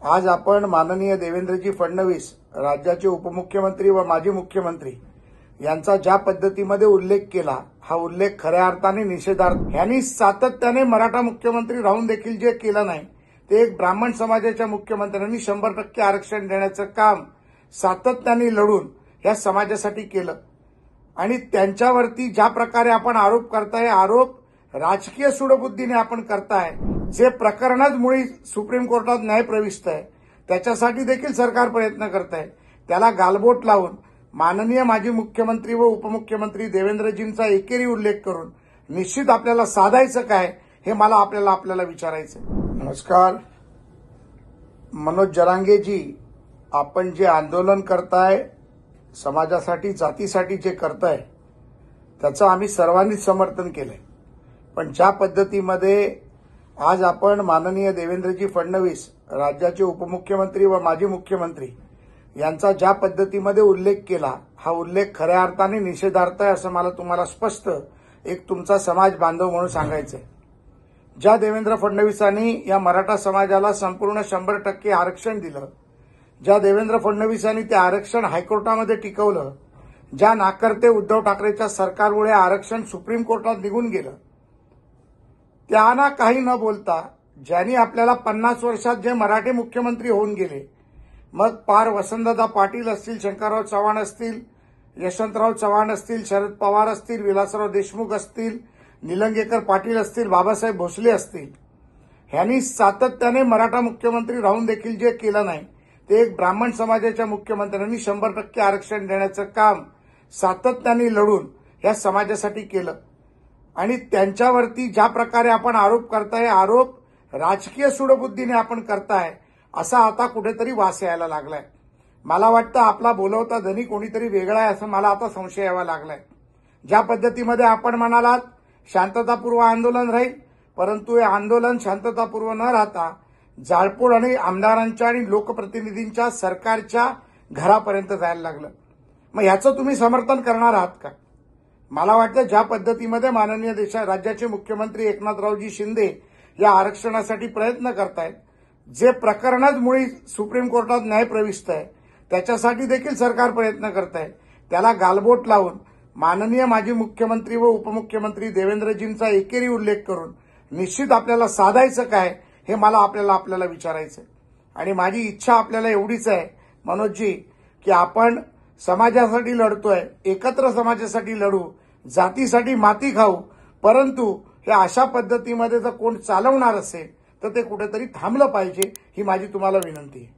आज आपण माननीय देवेंद्रजी फडणवीस राज्याचे उपमुख्यमंत्री व माजी मुख्यमंत्री यांचा ज्या पद्धतीमध्ये उल्लेख केला, हा उल्लेख खऱ्या अर्थाने निषेधार्ह। यांनी सातत्याने मराठा मुख्यमंत्री राहून देखील जे केलं नाही ते एक ब्राह्मण समाजाच्या मुख्यमंत्र्यांनी 100% आरक्षण देण्याचं काम सातत्याने लढून या समाजासाठी केलं आणि त्यांच्यावरती ज्या प्रकारे आपण आरोप करताय, आरोप राजकीय सूडबुद्धीने आपण करताय, जे प्रकरणच मुळी सुप्रीम कोर्टात न्याय प्रविष्ट आहे त्याच्यासाठी देखील सरकार प्रयत्न करत आहे। त्याला गालबोट लावून माननीय माजी मुख्यमंत्री व उपमुख्यमंत्री देवेंद्रजींचा एकेरी उल्लेख करून निश्चित आपल्याला साधायचं काय हे मला आपल्याला विचारायचं। नमस्कार, मनोज जरांगेजी, आपण जे आंदोलन करताय समाजासाठी, जातीसाठी जे करताय त्याचं आम्ही सर्वांनीच समर्थन केलंय, पण ज्या पद्धतीमध्ये आज आपण माननीय देवेंद्रजी फडणवीस राज्याचे उपमुख्यमंत्री व माजी मुख्यमंत्री यांचा ज्या पद्धतीमध्ये उल्लेख केला, हा उल्लेख खऱ्या अर्थाने निषेधार्ह आहे असं मला तुम्हाला स्पष्ट एक तुमचा समाज बांधव म्हणून सांगायचंय। ज्या देवेंद्र फडणवीसांनी या मराठा समाजाला संपूर्ण 100% आरक्षण दिलं, ज्या देवेंद्र फडणवीसांनी ते आरक्षण हायकोर्टामध्ये टिकवलं, ज्या नाकर्ते उद्धव ठाकरेच्या सरकारमुळे आरक्षण सुप्रीम कोर्टात निघून गेलं, त्यांना काही न बोलता ज्यांनी आपल्याला 50 वर्षात जे मराठी मुख्यमंत्री होऊन गेले, मग पार वसंतदादा पाटील असतील, शंकरराव चव्हाण असतील, यशवंतराव चव्हाण असतील, शरद पवार असतील, विलासराव देशमुख असतील, निलंगेकर पाटील असतील, बाबासाहेब भोसले असतील, यांनी सातत्याने मराठा मुख्यमंत्री राहून देखील जे केलं नाही ते एक ब्राह्मण समाजाच्या मुख्यमंत्र्यांनी 100% आरक्षण देण्याचं काम सातत्याने लढून या समाजासाठी केलं आणि त्यांच्यावरती ज्या प्रकारे आपण आरोप करताय, आरोप राजकीय सूडबुद्धीने आपण करताय, असा आता कुठेतरी वास यायला लागलाय। मला वाटतं आपला बोलवता धनी कोणीतरी वेगळा आहे असं मला आता संशय यावा लागलाय। ज्या पद्धतीमध्ये आपण म्हणालात शांततापूर्व आंदोलन राहील, परंतु हे आंदोलन शांततापूर्व न राहता जाळपोळ आणि आमदारांच्या आणि लोकप्रतिनिधींच्या सरकारच्या घरापर्यंत जायला लागलं। मग याचं तुम्ही समर्थन करणार आहात का? मला वाटतं ज्या पद्धतीमध्ये माननीय राज्याचे मुख्यमंत्री एकनाथरावजी शिंदे या आरक्षणासाठी प्रयत्न करतायत, जे प्रकरणच मुळी सुप्रीम कोर्टात न्याय प्रविष्ट आहे त्याच्यासाठी देखील सरकार प्रयत्न करत आहे, त्याला गालबोट लावून माननीय माजी मुख्यमंत्री व उपमुख्यमंत्री देवेंद्रजींचा एकेरी उल्लेख करून निश्चित आपल्याला साधायचं काय हे मला आपल्याला विचारायचं। आणि माझी इच्छा आपल्याला एवढीच आहे मनोजजी, की आपण समाजासाठी लढतोय, एकत्र समाजासाठी लढू, जातीसाठी माती खाऊ, परंतु हे अशा पद्धतीमध्ये जर कोण चालवणार असेल तर ते कुठेतरी थांबलं पाहिजे, ही माझी तुम्हाला विनंती आहे।